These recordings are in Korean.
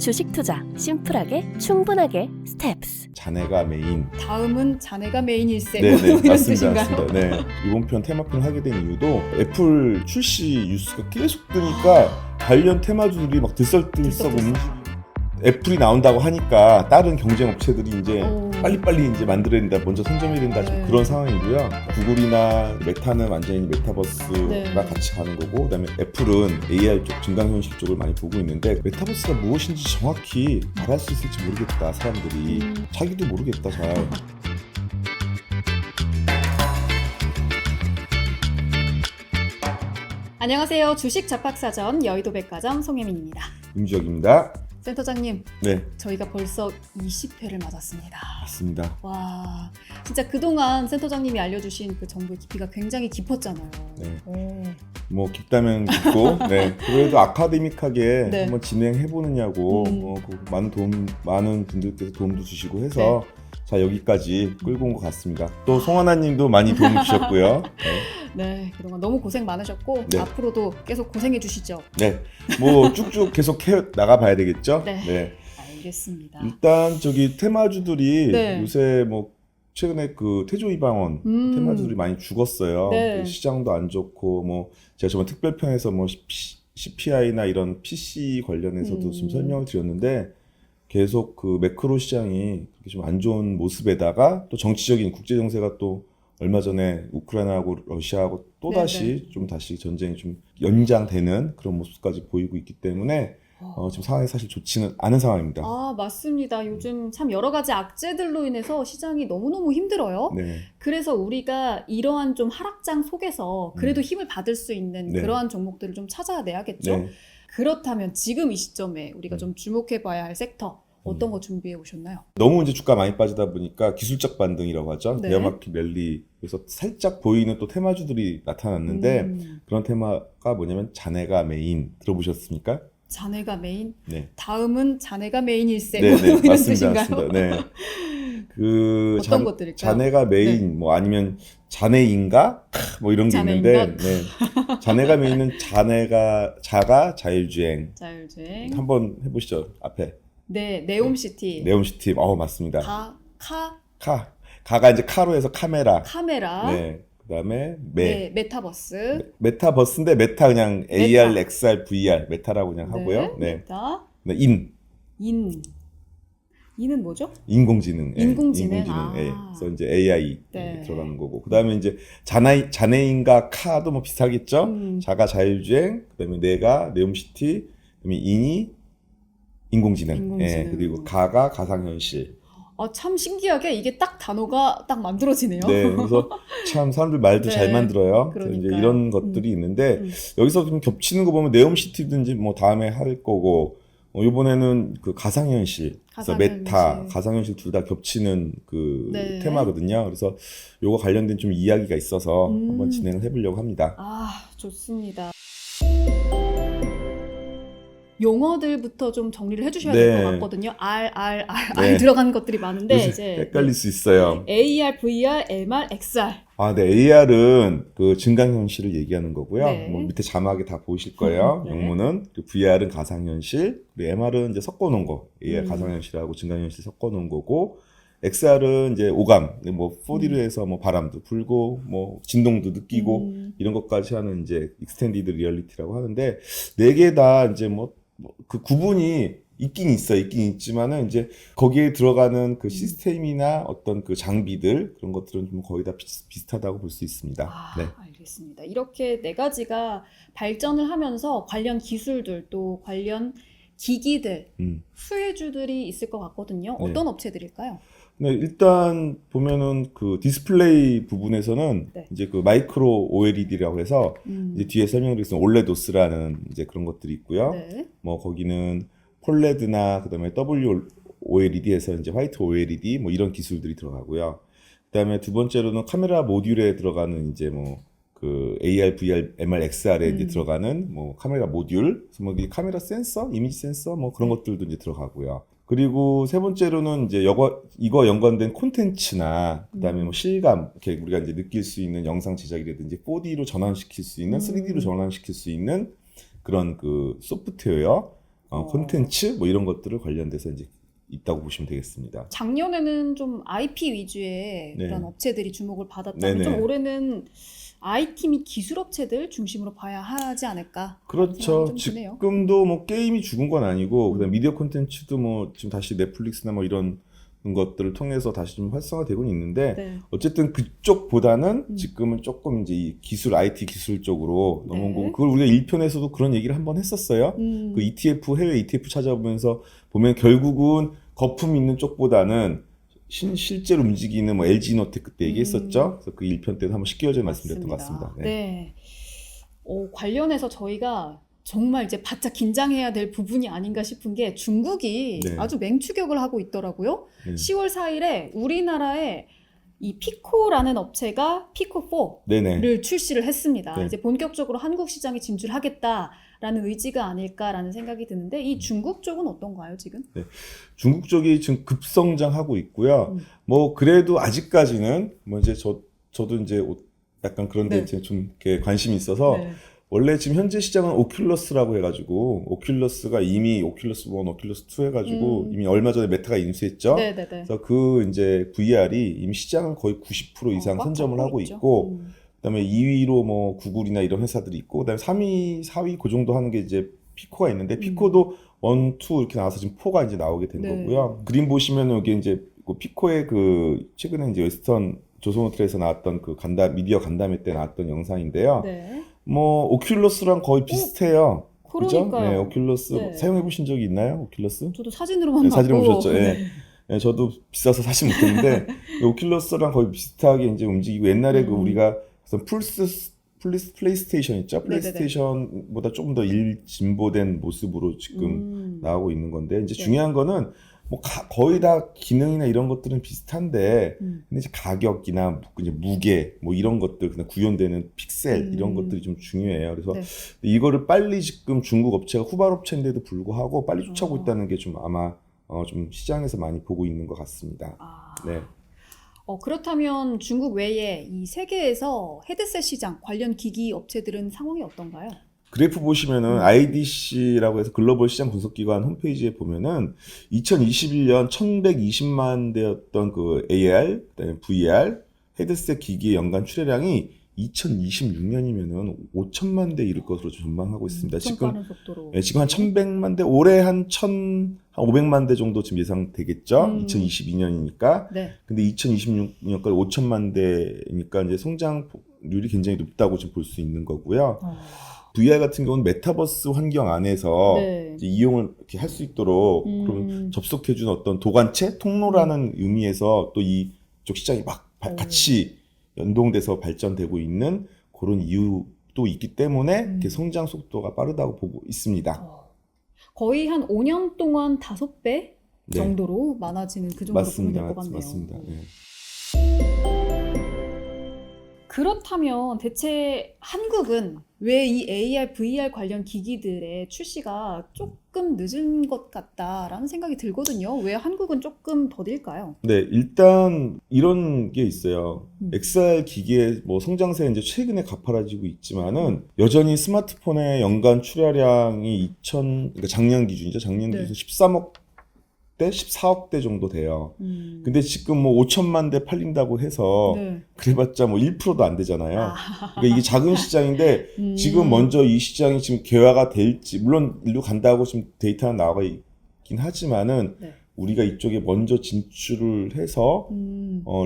주식 투자 심플하게 충분하게 스텝스. 자네가 메인. 다음은 자네가 메인일세. 네네, 이런 맞습니다. 뜻인가요? 맞습니다. 네. 이번 편 테마편 하게 된 이유도 애플 출시 뉴스가 계속 뜨니까 관련 테마주들이 막 들썩들썩 움직이고, 애플이 나온다고 하니까 다른 경쟁 업체들이 이제 빨리빨리 이제 만들어야 된다, 먼저 선점해야 된다, 지금 네. 그런 상황이고요. 구글이나 메타는 완전히 메타버스가 네. 같이 가는 거고, 그다음에 애플은 AR 쪽, 증강현실 쪽을 많이 보고 있는데, 메타버스가 무엇인지 정확히 말할 수 있을지 모르겠다, 사람들이. 자기도 모르겠다, 잘. 안녕하세요. 주식 잡학사전 여의도 백화점 송혜민입니다. 임지혁입니다. 센터장님, 네, 저희가 벌써 20회를 맞았습니다. 맞습니다. 와, 진짜 그동안 센터장님이 알려주신 그 정보의 깊이가 굉장히 깊었잖아요. 네. 오. 뭐 깊다면 깊고, 네, 그래도 아카데믹하게 네. 한번 진행해 보느냐고 많은 분들께서 도움도 주시고 해서 자, 여기까지 끌고 온 것 같습니다. 또 송하나님도 많이 도움 주셨고요. 네, 그동안 너무 고생 많으셨고 네. 앞으로도 계속 고생해 주시죠. 네, 뭐 쭉쭉 계속 해 나가봐야 되겠죠. 네. 알겠습니다. 일단 저기 테마주들이 네. 요새 뭐 최근에 그 태조 이방원 테마주들이 많이 죽었어요. 네. 시장도 안 좋고, 뭐 제가 저번 특별편에서 뭐 CPI나 이런 PC 관련해서도 좀 설명을 드렸는데, 계속 그 매크로 시장이 좀 안 좋은 모습에다가 또 정치적인 국제 정세가 또 얼마 전에 우크라이나하고 러시아하고 또 다시 좀 다시 전쟁이 좀 연장되는 그런 모습까지 보이고 있기 때문에 지금 상황이 사실 좋지는 않은 상황입니다. 아, 맞습니다. 요즘 참 여러 가지 악재들로 인해서 시장이 너무너무 힘들어요. 네. 그래서 우리가 이러한 좀 하락장 속에서 그래도 힘을 받을 수 있는 네. 그러한 종목들을 좀 찾아내야겠죠. 네. 그렇다면 지금 이 시점에 우리가 좀 주목해봐야 할 섹터 어떤 거 준비해 오셨나요? 너무 이제 주가 많이 빠지다 보니까 기술적 반등이라고 하죠. 네. 베어마켓 랠리. 그래서 살짝 보이는 또 테마주들이 나타났는데, 그런 테마가 뭐냐면 자네가 메인. 들어보셨습니까? 자네가 메인? 네. 다음은 자네가 메인일세. 네, 이런 맞습니다. 뜻인가요? 맞습니다. 네. 그 어떤 것들일까요? 자네가 메인, 네. 뭐 아니면 자네인가? 뭐 이런 게 자네인가? 있는데, 네. 자네가 메인은 자가 자율주행. 자율주행. 한번 해보시죠. 앞에 네, 네옴시티. 네옴시티. 맞습니다. 가가 이제 카로 해서 카메라. 카메라. 네. 그다음에 네, 메타버스. 메타버스인데 메타 그냥 AR, XR, VR 메타라고 그냥 하고요. 네. 메타. 네. 인은 뭐죠? 인공지능. 인공지능. 그래서 이제 AI 네. 들어가는 거고. 그다음에 이제 자네인가 카도 뭐 비슷하겠죠. 자가 자율주행, 그다음에 내가 네옴시티, 그다음에 인이 인공지능. 그리고 가가 가상현실. 참 신기하게 이게 딱 단어가 딱 만들어지네요. 네, 그래서 참 사람들 말도 네, 잘 만들어요. 그래서 이제 그러니까요. 이런 것들이 있는데, 여기서 좀 겹치는 거 보면 네옴시티든지 뭐 다음에 할 거고, 이번에는 그 가상현실, 그래서 메타, 가상현실 둘 다 겹치는 그 테마거든요. 그래서 요거 관련된 좀 이야기가 있어서 한번 진행을 해보려고 합니다. 좋습니다. 용어들부터 좀 정리를 해주셔야 될 것 같거든요. R 들어가는 것들이 많은데 이제 헷갈릴 수 있어요. AR, VR, MR, XR. 네, AR은 그 증강현실을 얘기하는 거고요. 네. 뭐 밑에 자막에 다 보이실 거예요. 네. 영문은. VR은 가상현실, 그리고 MR은 이제 섞어놓은 거. AR 가상현실하고 증강현실 섞어놓은 거고, XR은 이제 오감, 뭐 4D로 해서 뭐 바람도 불고, 뭐 진동도 느끼고 이런 것까지 하는 이제 익스텐디드 리얼리티라고 하는데, 네 개 다 이제 그 구분이 있긴 있지만은 이제 거기에 들어가는 그 시스템이나 어떤 그 장비들 그런 것들은 좀 거의 다 비슷하다고 볼 수 있습니다. 네. 알겠습니다. 이렇게 네 가지가 발전을 하면서 관련 기술들 또 관련 기기들, 수혜주들이 있을 것 같거든요. 어떤 업체들일까요? 네, 일단 보면은 그 디스플레이 부분에서는 이제 그 마이크로 OLED라고 해서 이제 뒤에 설명드리겠습니다. 올레도스라는 이제 그런 것들이 있고요. 뭐 거기는 폴레드나 그다음에 WOLED에서 이제 화이트 OLED 뭐 이런 기술들이 들어가고요. 그다음에 두 번째로는 카메라 모듈에 들어가는 이제 뭐 그 AR, VR, MR, XR에 이제 들어가는 뭐 카메라 모듈, 그래서 뭐 카메라 센서, 이미지 센서 뭐 그런 것들도 이제 들어가고요. 그리고 세 번째로는 이제 이거 연관된 콘텐츠나 그다음에 뭐 실감, 이렇게 우리가 이제 느낄 수 있는 영상 제작이라든지 4D로 전환시킬 수 있는, 3D로 전환시킬 수 있는 그런 그 소프트웨어, 콘텐츠 뭐 이런 것들을 관련돼서 이제 있다고 보시면 되겠습니다. 작년에는 좀 IP 위주의 네. 그런 업체들이 주목을 받았다면 네네. 좀 올해는 IT 및 기술 업체들 중심으로 봐야 하지 않을까? 그렇죠. 좀 드네요. 지금도 뭐 게임이 죽은 건 아니고 그다음 미디어 콘텐츠도 뭐 지금 다시 넷플릭스나 뭐 이런 것들을 통해서 다시 좀 활성화되고는 있는데 네. 어쨌든 그쪽보다는 음. 지금은 조금 이제 이 기술 IT 기술 쪽으로 네. 넘어온 거고 그걸 우리가 1편에서도 그런 얘기를 한번 했었어요. 그 ETF 해외 ETF 찾아보면서 보면 결국은 거품 있는 쪽보다는 실제로 움직이는 뭐 LG노텍 그때 얘기했었죠. 그래서 그 1편 때도 한번 쉽게 어제 말씀드렸던 것 같습니다. 네. 관련해서 저희가 정말 이제 바짝 긴장해야 될 부분이 아닌가 싶은 게 중국이 네. 아주 맹추격을 하고 있더라고요. 네. 10월 4일에 우리나라에 이 피코라는 업체가 피코4를 네네. 출시를 했습니다. 네. 이제 본격적으로 한국 시장에 진출하겠다라는 의지가 아닐까라는 생각이 드는데 이 중국 쪽은 어떤가요, 지금? 중국 쪽이 지금 급성장하고 있고요. 뭐 그래도 아직까지는 뭐 이제 저도 이제 약간 그런 데 네. 이제 좀 이렇게 관심이 있어서 네. 원래 지금 현재 시장은 오큘러스라고 해가지고 오큘러스가 이미 오큘러스 1, 오큘러스 2 해가지고 이미 얼마 전에 메타가 인수했죠. 네네네. 그래서 그 이제 VR이 이미 시장은 거의 90% 이상 꽉 선점을 잡고 하고 있죠. 있고 그다음에 2위로 뭐 구글이나 이런 회사들이 있고 그다음에 3위, 4위 그 정도 하는 게 이제 피코가 있는데 피코도 1, 2 이렇게 나와서 지금 4가 이제 나오게 된 네. 거고요. 그림 보시면 여기 이제 그 피코의 그 최근에 이제 웨스턴 조선호텔에서 나왔던 그 미디어 간담회 때 나왔던 영상인데요. 네. 뭐 오큘러스랑 거의 비슷해요. 그죠? 그러니까요. 네, 오큘러스 네. 사용해 보신 적이 있나요? 오큘러스? 저도 사진으로만 네, 사진을 봤고. 보셨죠? 예. 네, 저도 비싸서 사실 못했는데 오큘러스랑 거의 비슷하게 이제 움직이고 옛날에 그 우리가 플레이스테이션 있죠? 플레이스테이션보다 조금 더 진보된 모습으로 지금 나오고 있는 건데 이제 네. 중요한 거는 뭐 거의 다 기능이나 이런 것들은 비슷한데 근데 이제 가격이나 이제 무게 뭐 이런 것들 그냥 구현되는 픽셀 이런 것들이 좀 중요해요. 그래서 네. 이거를 빨리 지금 중국 업체가 후발 업체인데도 불구하고 빨리 쫓아오고 있다는 게 좀 아마 좀 시장에서 많이 보고 있는 것 같습니다. 네. 그렇다면 중국 외에 이 세계에서 헤드셋 시장 관련 기기 업체들은 상황이 어떤가요? 그래프 보시면은 IDC라고 해서 글로벌 시장 분석기관 홈페이지에 보면은 2021년 1120만 대였던 그 AR, 그다음에 VR 헤드셋 기기의 연간 출하량이 2026년이면은 5천만 대 이를 것으로 전망하고 있습니다. 빠른 속도로. 네, 지금 한 1100만 대, 올해 한 500만 대 정도 지금 예상되겠죠? 2022년이니까. 네. 근데 2026년까지 5천만 대니까 이제 성장률이 굉장히 높다고 지금 볼 수 있는 거고요. VR 같은 경우는 메타버스 환경 안에서 네. 이제 이용을 이렇게 할 수 있도록 그럼 접속해준 어떤 도관체 통로라는 의미에서 또 이쪽 시장이 막 같이 연동돼서 발전되고 있는 그런 이유도 있기 때문에 이렇게 성장 속도가 빠르다고 보고 있습니다. 거의 한 5년 동안 5배 네. 정도로 많아지는 그 정도로 보면 될 것 같네요. 맞습니다. 네. 그렇다면 대체 한국은 왜 이 AR, VR 관련 기기들의 출시가 조금 늦은 것 같다라는 생각이 들거든요. 왜 한국은 조금 더딜까요? 네, 일단 이런 게 있어요. XR 기기의 뭐 성장세 이제 최근에 가파라지고 있지만은 여전히 스마트폰의 연간 출하량이 그러니까 작년 기준이죠. 작년 네. 기준 13억 대, 14억 대 정도 돼요. 근데 지금 뭐 5천만 대 팔린다고 해서 네. 그래봤자 뭐 1%도 안 되잖아요. 그러니까 이게 작은 시장인데 지금 먼저 이 시장이 지금 개화가 될지 물론 일로 간다고 지금 데이터가 나와 있긴 하지만은 네. 우리가 이쪽에 먼저 진출을 해서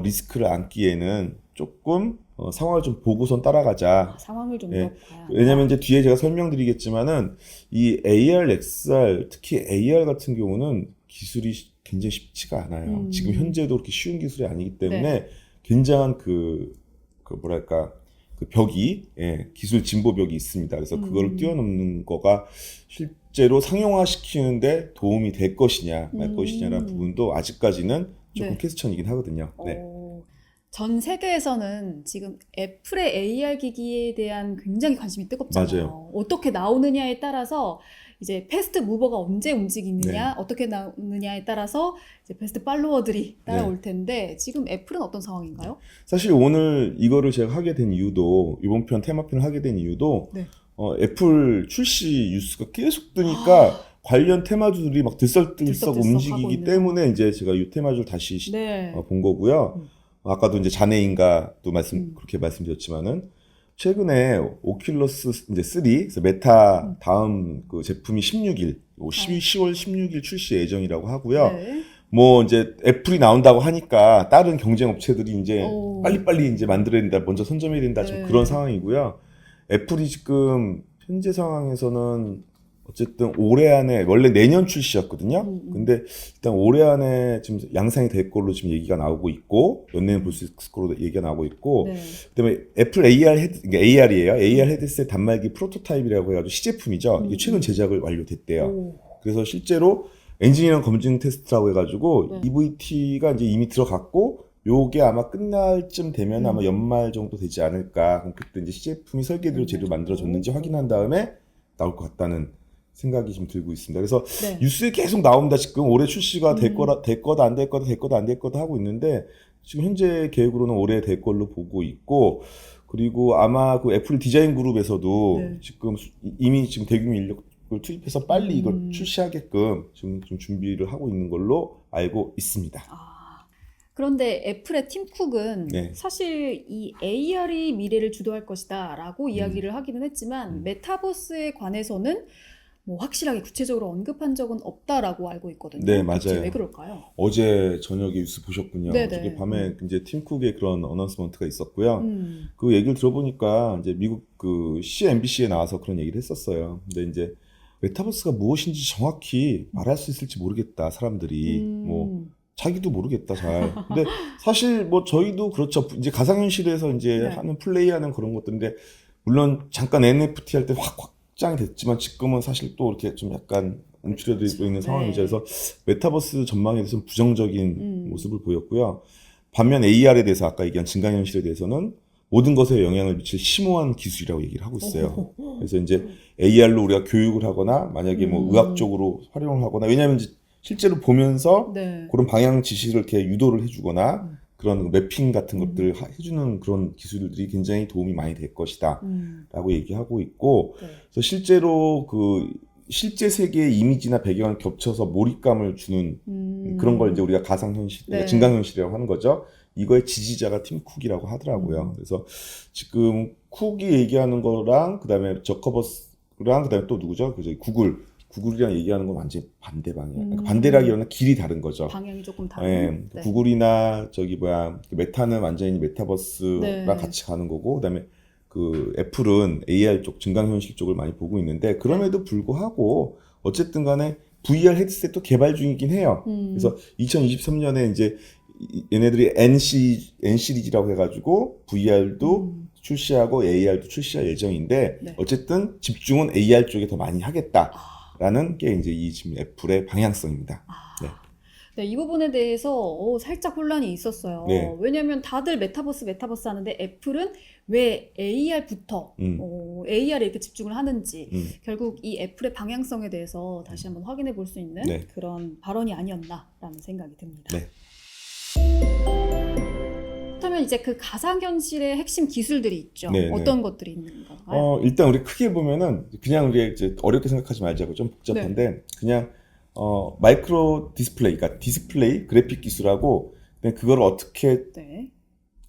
리스크를 안기에는 조금 상황을 좀 보고선 따라가자. 상황을 좀 예. 더 봐야. 왜냐면 이제 뒤에 제가 설명드리겠지만은 이 AR, XR, 특히 AR 같은 경우는 기술이 굉장히 쉽지가 않아요. 지금 현재도 그렇게 쉬운 기술이 아니기 때문에 네. 굉장한 그 뭐랄까 그 벽이 기술 진보 벽이 있습니다. 그래서 그걸 뛰어넘는 거가 실제로 상용화시키는데 도움이 될 것이냐 말 것이냐라는 부분도 아직까지는 조금 네. 퀘스천이긴 하거든요. 네. 전 세계에서는 지금 애플의 AR 기기에 대한 굉장히 관심이 뜨겁잖아요. 맞아요. 어떻게 나오느냐에 따라서 이제 패스트 무버가 언제 움직이느냐, 네. 어떻게 나오느냐에 따라서 이제 베스트 팔로워들이 따라올 네. 텐데 지금 애플은 어떤 상황인가요? 사실 오늘 이거를 제가 하게 된 이유도 이번 편 테마편을 하게 된 이유도 네. 애플 출시 뉴스가 계속 뜨니까 관련 테마주들이 막 들썩들썩 들썩들썩 움직이기 하고 있는 때문에 이제 제가 이 테마주를 다시 네. 본 거고요. 아까도 이제 자네인가도 그렇게 말씀드렸지만은 최근에 오큘러스 이제 3 그래서 메타 다음 그 제품이 16일 10월 16일 출시 예정이라고 하고요. 네. 뭐 이제 애플이 나온다고 하니까 다른 경쟁 업체들이 이제 오. 빨리빨리 이제 만들어야 된다, 먼저 선점해야 된다, 좀 네. 그런 상황이고요. 애플이 지금 현재 상황에서는 어쨌든 올해 안에 원래 내년 출시였거든요. 근데 일단 올해 안에 지금 양산이 될 걸로 지금 얘기가 나오고 있고 연내는 볼 수 있을 걸로 얘기가 나오고 있고 네. 그다음에 애플 AR 그러니까 AR이에요. AR 헤드셋 단말기 프로토타입이라고 해가지고 시제품이죠. 이게 최근 제작을 완료됐대요. 오. 그래서 실제로 엔지니어링 검증 테스트라고 해가지고 네. EVT가 이제 이미 들어갔고 요게 아마 끝날 쯤 되면 아마 연말 정도 되지 않을까. 그럼 그때 이제 시제품이 설계대로 재료 만들어졌는지 확인한 다음에 나올 것 같다는 생각이 좀 들고 있습니다. 그래서 네. 뉴스에 계속 나옵니다. 지금 올해 출시가 될 거다 안 될 거다 될 거다 안 될 거다 하고 있는데 지금 현재 계획으로는 올해 될 걸로 보고 있고 그리고 아마 그 애플 디자인 그룹에서도 네. 지금 이미 지금 대규모 인력을 투입해서 빨리 이걸 출시하게끔 지금 좀 준비를 하고 있는 걸로 알고 있습니다. 그런데 애플의 팀 쿡은 네. 사실 이 AR이 미래를 주도할 것이다 라고 이야기를 하기는 했지만 메타버스에 관해서는 뭐 확실하게 구체적으로 언급한 적은 없다라고 알고 있거든요. 네, 대체 맞아요. 왜 그럴까요? 어제 저녁에 뉴스 보셨군요. 네네. 어저께 밤에 이제 팀쿡의 그런 어나운스먼트가 있었고요. 그 얘기를 들어보니까 이제 미국 그 CNBC에 나와서 그런 얘기를 했었어요. 근데 이제 메타버스가 무엇인지 정확히 말할 수 있을지 모르겠다. 사람들이 뭐 자기도 모르겠다 잘. 근데 사실 뭐 저희도 그렇죠. 이제 가상현실에서 이제 네. 하는 플레이하는 그런 것들인데 물론 잠깐 NFT 할 때 확장이 됐지만 지금은 사실 또 이렇게 좀 약간 움츠려들고 있는 네. 상황이죠. 그래서 메타버스 전망에 대해서는 부정적인 모습을 보였고요. 반면 AR에 대해서 아까 얘기한 증강현실에 대해서는 모든 것에 영향을 미칠 심오한 기술이라고 얘기를 하고 있어요. 그래서 이제 AR로 우리가 교육을 하거나 만약에 뭐 의학적으로 활용을 하거나 왜냐하면 이제 실제로 보면서 네. 그런 방향 지시를 이렇게 유도를 해주거나 그런 매핑 같은 것들을 해주는 그런 기술들이 굉장히 도움이 많이 될 것이다 라고 얘기하고 있고 네. 그래서 실제로 그 실제 세계의 이미지나 배경을 겹쳐서 몰입감을 주는 그런 걸 이제 우리가 가상현실, 네. 증강현실이라고 하는 거죠. 이거의 지지자가 팀 쿡이라고 하더라고요. 그래서 지금 쿡이 얘기하는 거랑 그다음에 저커버스랑 그다음에 또 누구죠? 그 저기 구글이랑 얘기하는 건 완전 반대 방향. 그러니까 반대라기보다는 길이 다른 거죠. 방향이 조금 다른. 네. 네. 구글이나 저기 뭐야 메타는 완전히 메타버스랑 네. 같이 가는 거고, 그다음에 그 애플은 AR 쪽 증강현실 쪽을 많이 보고 있는데 그럼에도 불구하고 어쨌든 간에 VR 헤드셋도 개발 중이긴 해요. 그래서 2023년에 이제 얘네들이 N 시리즈라고 해가지고 VR도 출시하고 AR도 출시할 예정인데 네. 어쨌든 집중은 AR 쪽에 더 많이 하겠다라는 게 이제 이 지금 애플의 방향성입니다. 네. 네, 이 부분에 대해서 살짝 혼란이 있었어요. 네. 왜냐하면 다들 메타버스 하는데 애플은 왜 AR부터 AR에 이렇게 집중을 하는지 결국 이 애플의 방향성에 대해서 다시 한번 확인해 볼 수 있는 네. 그런 발언이 아니었나라는 생각이 듭니다. 네. 그렇다면 이제 그 가상현실의 핵심 기술들이 있죠. 네, 어떤 것들이 있는가요? 일단 우리 크게 보면은 그냥 우리 이제 어렵게 생각하지 말자고 좀 복잡한데 네. 그냥 마이크로 디스플레이, 그러니까 디스플레이 그래픽 기술하고 그걸 어떻게 네.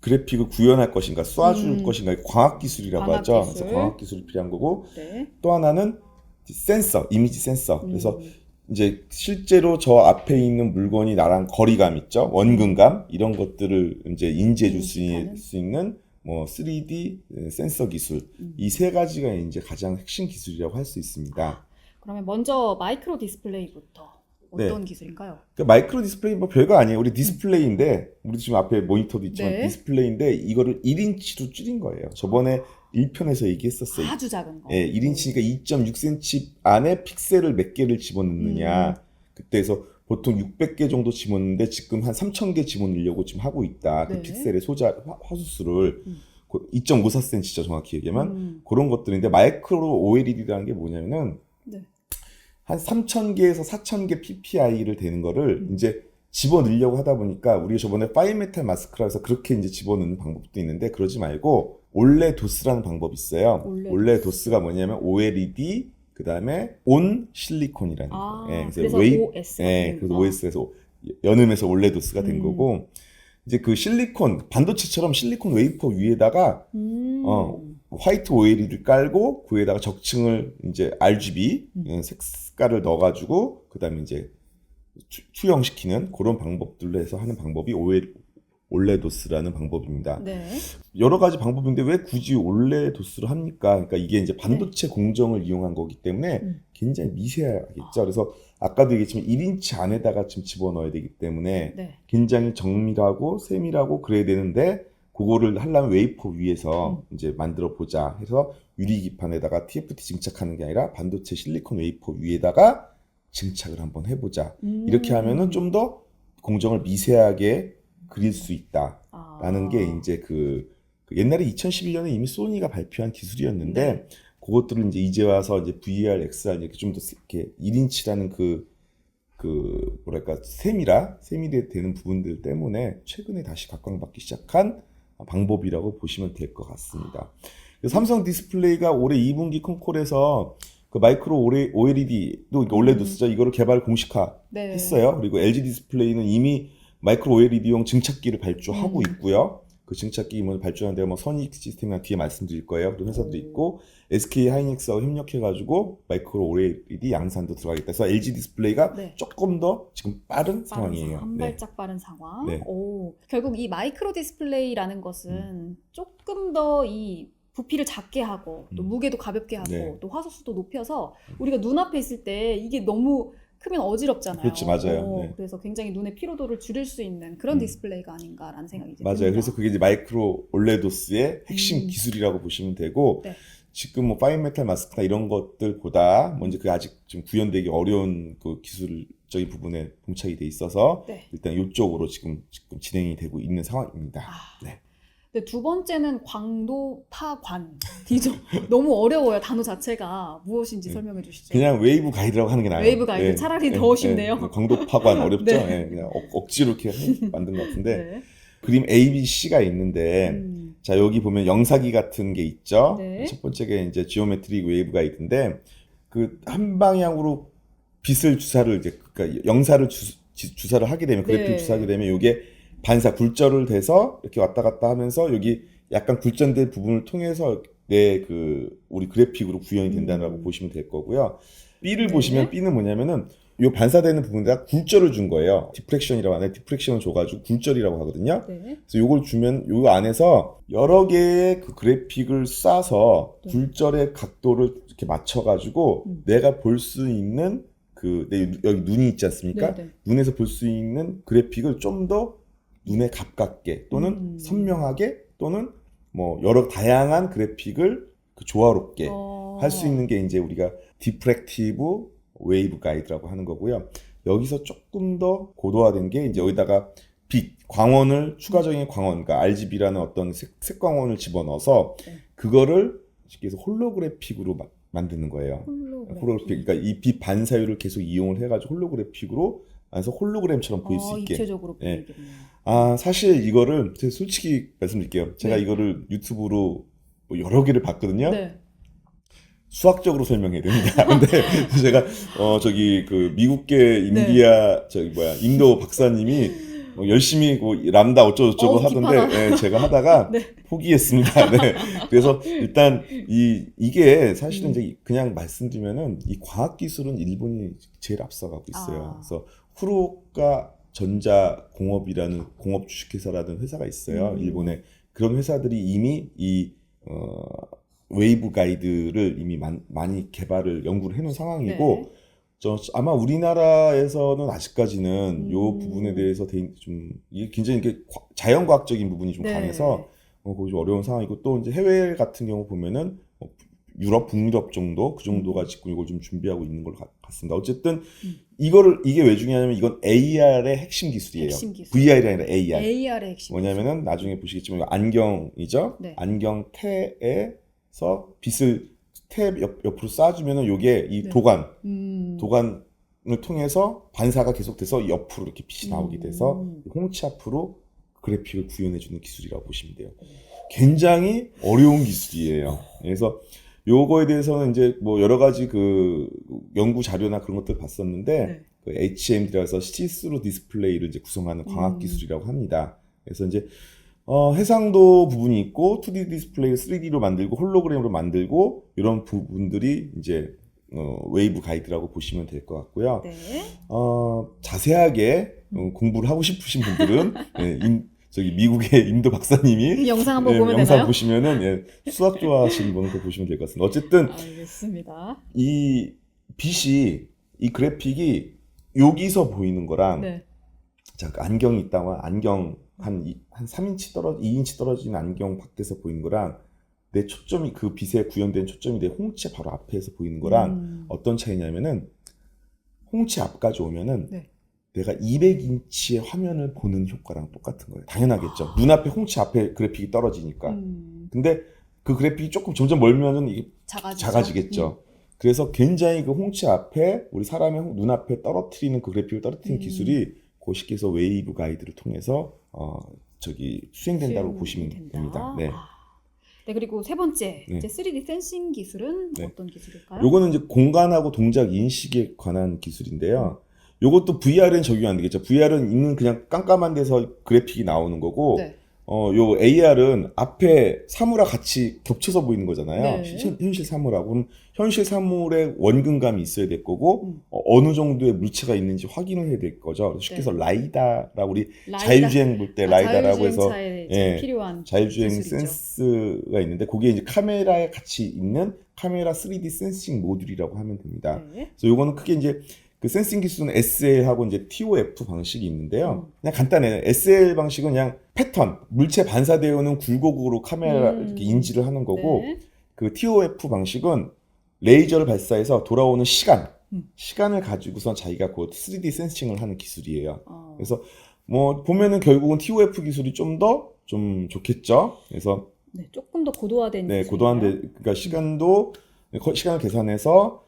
그래픽을 구현할 것인가, 쏴줄 것인가, 광학 기술이라고 광학 하죠. 기술. 그래서 광학 기술이 필요한 거고 네. 또 하나는 센서, 이미지 센서. 그래서 이제 실제로 저 앞에 있는 물건이 나랑 거리감 있죠, 원근감 이런 것들을 이제 인지해 줄 수 있는 뭐 3D 센서 기술 이 세 가지가 이제 가장 핵심 기술이라고 할 수 있습니다. 그러면 먼저 마이크로 디스플레이부터 어떤 네. 기술인가요? 그러니까 마이크로 디스플레이 뭐 별거 아니에요. 우리 디스플레이인데 우리 지금 앞에 모니터도 있지만 네. 디스플레이인데 이거를 1인치로 줄인 거예요. 저번에 1편에서 얘기했었어요. 아주 작은 거. 예, 1인치니까 2.6cm 안에 픽셀을 몇 개를 집어넣느냐. 그때에서 보통 600개 정도 집어넣는데 지금 한 3,000개 집어넣으려고 지금 하고 있다. 그 네. 픽셀의 화소수를 2.54cm죠, 정확히 얘기하면. 그런 것들인데 마이크로 OLED라는 게 뭐냐면은 네. 한 3,000개에서 4,000개 PPI를 되는 거를 이제 집어넣으려고 하다 보니까 우리가 저번에 파이메탈 마스크라 해서 그렇게 이제 집어넣는 방법도 있는데 그러지 말고 올레 도스라는 방법이 있어요. 올레 도스가 뭐냐면 OLED 그다음에 온 실리콘이라는 거. 예, 그래서 OS. 예, 그래서 OS에서 연음에서 올레도스가 된 거고 이제 그 실리콘 반도체처럼 실리콘 웨이퍼 위에다가 화이트 OLED를 깔고 그 위에다가 적층을 이제 RGB 색깔을 넣어가지고 그다음에 이제 투영시키는 그런 방법들로 해서 하는 방법이 올레도스라는 방법입니다. 네. 여러 가지 방법인데 왜 굳이 올레도스를 합니까? 그러니까 이게 이제 반도체 공정을 이용한 거기 때문에 굉장히 미세하겠죠. 그래서 아까도 얘기했지만 1인치 안에다가 지금 집어넣어야 되기 때문에 굉장히 정밀하고 세밀하고 그래야 되는데 그거를 하려면 웨이퍼 위에서 이제 만들어 보자 해서 유리기판에다가 TFT 증착하는 게 아니라 반도체 실리콘 웨이퍼 위에다가 증착을 한번 해보자. 이렇게 하면은 좀 더 공정을 미세하게 그릴 수 있다라는 게 이제 그 옛날에 2011년에 이미 소니가 발표한 기술이었는데 그것들을 이제 와서 이제 VR, XR 이렇게 좀 더 이렇게 1인치라는 그 뭐랄까 세밀히 되는 부분들 때문에 최근에 다시 각광받기 시작한 방법이라고 보시면 될 것 같습니다. 삼성 디스플레이가 올해 2분기 콘콜에서 그 마이크로 OLED도 올레도스죠. 이거를 개발 공식화했어요. 그리고 LG 디스플레이는 이미 마이크로 OLED용 증착기를 발주하고 있고요. 그 증착기 뭐 발주하는데 뭐 선익 시스템이나 뒤에 말씀드릴 거예요. 그런 회사도 있고 SK 하이닉스하고 협력해가지고 마이크로 OLED 양산도 들어가겠다. 그래서 LG 디스플레이가 조금 더 지금 빠른 상황이에요. 한 발짝 빠른 상황. 네. 결국 이 마이크로 디스플레이라는 것은 조금 더 이 부피를 작게 하고 또 무게도 가볍게 하고 또 화소수도 높여서 우리가 눈앞에 있을 때 이게 너무 크면 어지럽잖아요. 그렇지, 맞아요. 그래서 굉장히 눈의 피로도를 줄일 수 있는 그런 디스플레이가 아닌가라는 생각이 듭니다. 맞아요. 그래서 그게 이제 마이크로 올레도스의 핵심 기술이라고 보시면 되고 지금 뭐 파인메탈 마스크나 이런 것들보다 먼저 그 아직 좀 구현되기 어려운 그 기술적인 부분에 봉착이 돼 있어서 일단 이쪽으로 지금 진행이 되고 있는 상황입니다. 네. 두 번째는 광도파관. 너무 어려워요. 단어 자체가 무엇인지 설명해 주시죠. 그냥 웨이브 가이드라고 하는 게 나아요. 웨이브 가이드 차라리 더 쉽네요. 광도파관 어렵죠. 그냥 억지로 이렇게 만든 것 같은데 그림 ABC가 있는데 자 여기 보면 영사기 같은 게 있죠. 첫 번째가 이제 지오메트릭 웨이브 가이드인데 그 한 방향으로 빛을 주사를 이제 그러니까 영사를 주사를 하게 되면 그래픽 주사하게 되면 이게 반사 굴절을 돼서 이렇게 왔다 갔다 하면서 여기 약간 굴절된 부분을 통해서 우리 그래픽으로 구현이 된다고 보시면 될 거고요. B를 보시면 B는 뭐냐면은 요 반사되는 부분에다 굴절을 준 거예요. 디프렉션이라고 하는데 디프렉션을 줘가지고 굴절이라고 하거든요. 그래서 요걸 주면 요 안에서 여러 개의 그 그래픽을 쏴서 굴절의 각도를 이렇게 맞춰가지고 내가 볼 수 있는 여기 눈이 있지 않습니까? 눈에서 볼 수 있는 그래픽을 좀 더 눈에 가깝게 또는 선명하게 또는 뭐 여러 다양한 그래픽을 조화롭게 할 수 있는 게 이제 우리가 디프렉티브 웨이브 가이드라고 하는 거고요. 여기서 조금 더 고도화된 게 이제 여기다가 광원을 추가적인 광원, 그러니까 RGB라는 어떤 색광원을 집어넣어서 그거를 쉽게 해서 홀로그래픽으로 만드는 거예요. 홀로그래픽. 그러니까 이 빛 반사율을 계속 이용을 해가지고 홀로그래픽으로 그래서 홀로그램처럼 보일 수 있게. 입체적으로 보이겠네요. 사실 이거를 제가 솔직히 말씀드릴게요. 제가 이거를 유튜브로 뭐 여러 개를 봤거든요. 수학적으로 설명해야 됩니다. 근데 제가 미국계 인도 박사님이 열심히 람다 어쩌고저쩌고 하던데 제가 하다가 포기했습니다. 그래서 일단 이게 사실은 이제 그냥 말씀드리면은 이 과학 기술은 일본이 제일 앞서가고 있어요. 그래서 후루오카 전자공업이라는 공업 주식회사라는 회사가 있어요. 일본에 그런 회사들이 이미 이 웨이브 가이드를 이미 많이 개발을 연구를 해놓은 상황이고 아마 우리나라에서는 아직까지는 요 부분에 대해서 좀 이게 굉장히 자연과학적인 부분이 좀 강해서 거기 좀 어려운 상황이고 또 이제 해외 같은 경우 보면은 유럽, 북유럽 정도 그 정도가 지금 이걸 좀 준비하고 있는 걸 같습니다. 어쨌든 이게 왜 중요하냐면 이건 AR의 핵심 기술이에요. VR이 아니라 AR. AR의 핵심. 뭐냐면은 나중에 보시겠지만 이거 안경이죠. 안경 태에서 빛을 태 옆으로 쏴주면은 요게 이 도관을 통해서 반사가 계속돼서 옆으로 이렇게 빛이 나오게 돼서 홍치 앞으로 그래픽을 구현해주는 기술이라고 보시면 돼요. 굉장히 어려운 기술이에요. 그래서 요거에 대해서는 이제 뭐 여러 가지 그 연구 자료나 그런 것들 봤었는데 네. 그 HMD라고 해서 시스루 디스플레이를 이제 구성하는 광학 기술이라고 합니다. 그래서 이제 해상도 부분이 있고 2D 디스플레이를 3D로 만들고 홀로그램으로 만들고 이런 부분들이 이제 웨이브 가이드라고 보시면 될 것 같고요. 네. 자세하게 공부를 하고 싶으신 분들은 네, 저기 미국의 임도 박사님이 영상 한번 보면 영상 되나요? 보시면은 수학 좋아하시는 분은 그거 보시면 될 것 같습니다. 어쨌든 알겠습니다. 이 빛이 이 그래픽이 여기서 보이는 거랑 네. 자, 그 안경이 있다면 안경 한 3인치 2인치 떨어진 안경 밖에서 보이는 거랑 내 초점이 그 빛에 구현된 초점이 내 홍채 바로 앞에서 보이는 거랑 어떤 차이냐면은 홍채 앞까지 오면은 네. 내가 200인치의 화면을 보는 효과랑 똑같은 거예요. 당연하겠죠. 눈앞에 홍채 앞에 그래픽이 떨어지니까. 근데 그 그래픽이 조금 점점 멀면은 이게 작아지겠죠. 그래서 굉장히 그 홍채 앞에 우리 사람의 눈앞에 떨어뜨리는 그 그래픽을 떨어뜨리는 기술이 고식에서 웨이브 가이드를 통해서 수행된다고 보시면 됩니다. 네. 네, 그리고 세 번째, 네. 이제 3D 센싱 기술은 네. 어떤 기술일까요? 요거는 이제 공간하고 동작 인식에 관한 기술인데요. 요것도 VR은 적용 안 되겠죠. VR은 있는 그냥 깜깜한 데서 그래픽이 나오는 거고, 네. 요 AR은 앞에 사물과 같이 겹쳐서 보이는 거잖아요. 네. 현실 사물하고. 그럼 현실 사물에 원근감이 있어야 될 거고, 어느 정도의 물체가 있는지 확인을 해야 될 거죠. 그래서 쉽게 해서 네. 라이다라고 우리 자율주행 볼 때 라이다라고 해서 자율주행차에 필요한 자율주행 기술이죠. 센스가 있는데, 그게 이제 카메라에 같이 있는 카메라 3D 센싱 모듈이라고 하면 됩니다. 네. 그래서 요거는 크게 이제 그 센싱 기술은 SL하고 이제 TOF 방식이 있는데요. 그냥 간단해요. SL 방식은 그냥 패턴, 물체 반사되어 오는 굴곡으로 카메라 이렇게 인지를 하는 거고, 네. 그 TOF 방식은 레이저를 발사해서 돌아오는 시간을 가지고선 자기가 그 3D 센싱을 하는 기술이에요. 그래서 뭐 보면은 결국은 TOF 기술이 좀 더 좀 좋겠죠. 그래서 네, 조금 더 고도화된 네, 기술이네요. 그러니까 시간을 계산해서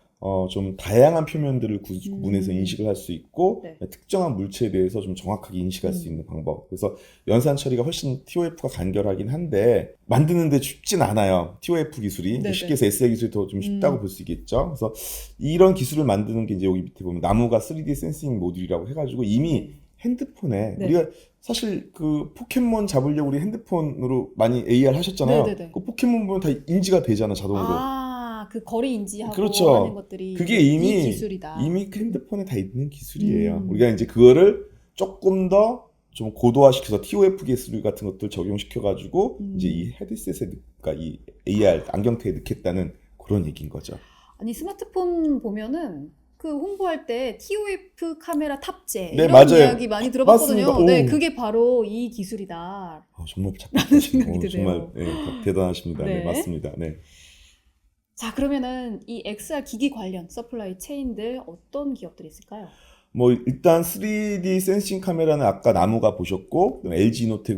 좀 다양한 표면들을 구분해서 인식을 할 수 있고, 네. 특정한 물체에 대해서 좀 정확하게 인식할 수 있는 방법. 그래서 연산 처리가 훨씬 TOF가 간결하긴 한데 만드는데 쉽진 않아요. TOF 기술이 네네. 쉽게 해서 SL 기술이 더 좀 쉽다고 볼 수 있겠죠. 그래서 이런 기술을 만드는 게 이제 여기 밑에 보면 나무가 3D 센싱 모듈이라고 해가지고 이미 핸드폰에 네. 우리가 사실 그 포켓몬 잡으려고 우리 핸드폰으로 많이 AR 하셨잖아요. 네네네. 그 포켓몬 보면 다 인지가 되잖아, 자동으로. 그 거리 인지하고 그렇죠. 하는 것들이 그게 이 이미 기술이다. 핸드폰에 다 있는 기술이에요. 우리가 이제 그거를 조금 더 좀 고도화시켜서 TOF 기술 같은 것들 적용시켜가지고 이제 이 헤드셋에 그러니까 이 AR 안경테에 넣겠다는 그런 얘기인 거죠. 아니 스마트폰 보면은 그 홍보할 때 TOF 카메라 탑재 네, 이런 맞아요. 이야기 많이 들어봤거든요. 맞습니다. 네, 오. 그게 바로 이 기술이다. 정말 생각이 드네요. 정말 대단하십니다. 네, 네. 맞습니다. 네. 자, 그러면은 이 XR 기기 관련 서플라이 체인들 어떤 기업들이 있을까요? 뭐 일단 3D 센싱 카메라는 아까 나무가 보셨고, LG 노텍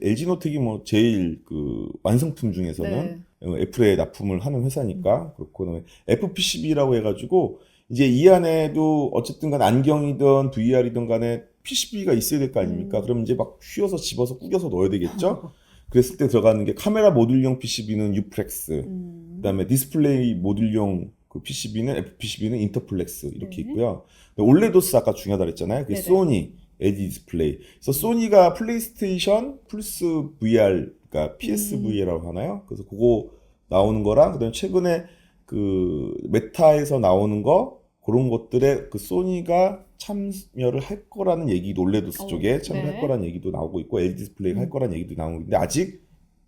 LG 노텍이 뭐 제일 그 완성품 중에서는 애플에 납품을 하는 회사니까 그렇고, 그다음에 FPCB라고 해가지고 이제 이 안에도 어쨌든 간 안경이든 VR이든 간에 PCB가 있어야 될 거 아닙니까? 그럼 이제 막 휘어서 집어서 구겨서 넣어야 되겠죠? 그랬을 때 들어가는 게 카메라 모듈용 PCB는 유플렉스, 그다음에 디스플레이 모듈용 그 PCB는 FPCB는 인터플렉스 이렇게 있고요. 올레도스 아까 중요하다 그랬잖아요. 그게 네네. 소니 LED 디스플레이. 그래서 소니가 플레이스테이션 플스 VR, 그러니까 PSV라고 하나요? 그래서 그거 나오는 거랑 그다음에 최근에 그 메타에서 나오는 거 그런 것들에 그 소니가 참여를 할 거라는 얘기, 올레도스 쪽에 참여할 거라는 얘기도 나오고 있고 LED 디스플레이가 할 거라는 얘기도 나오고 있는데 아직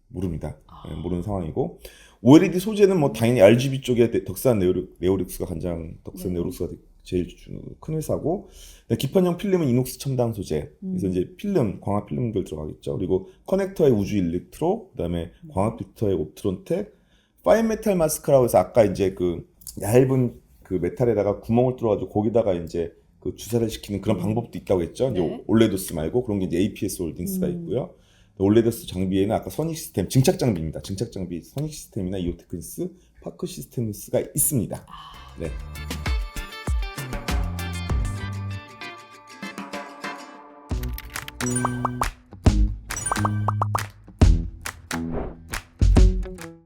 모릅니다. 모르는 상황이고, OLED 소재는 뭐 당연히 RGB 쪽에 덕산 네오릭스가 네오릭스가 제일 큰 회사고, 기판형 필름은 이녹스 첨단 소재. 그래서 이제 필름, 광학 필름들 들어가겠죠. 그리고 커넥터의 우주 일렉트로, 그다음에 광학 필터의 옵트론텍, 파인 메탈 마스크라고 해서 아까 이제 그 얇은 그 메탈에다가 구멍을 뚫어가지고 거기다가 이제 그 주사를 시키는 그런 방법도 있다고 했죠. 네. 이제 올레도스 말고 그런 게 이제 APS 홀딩스가 있고요. 올레도스 장비에는 아까 선익 시스템, 증착 장비입니다. 증착 장비 선익 시스템이나 이오테크니스, 파크 시스템스가 있습니다. 네.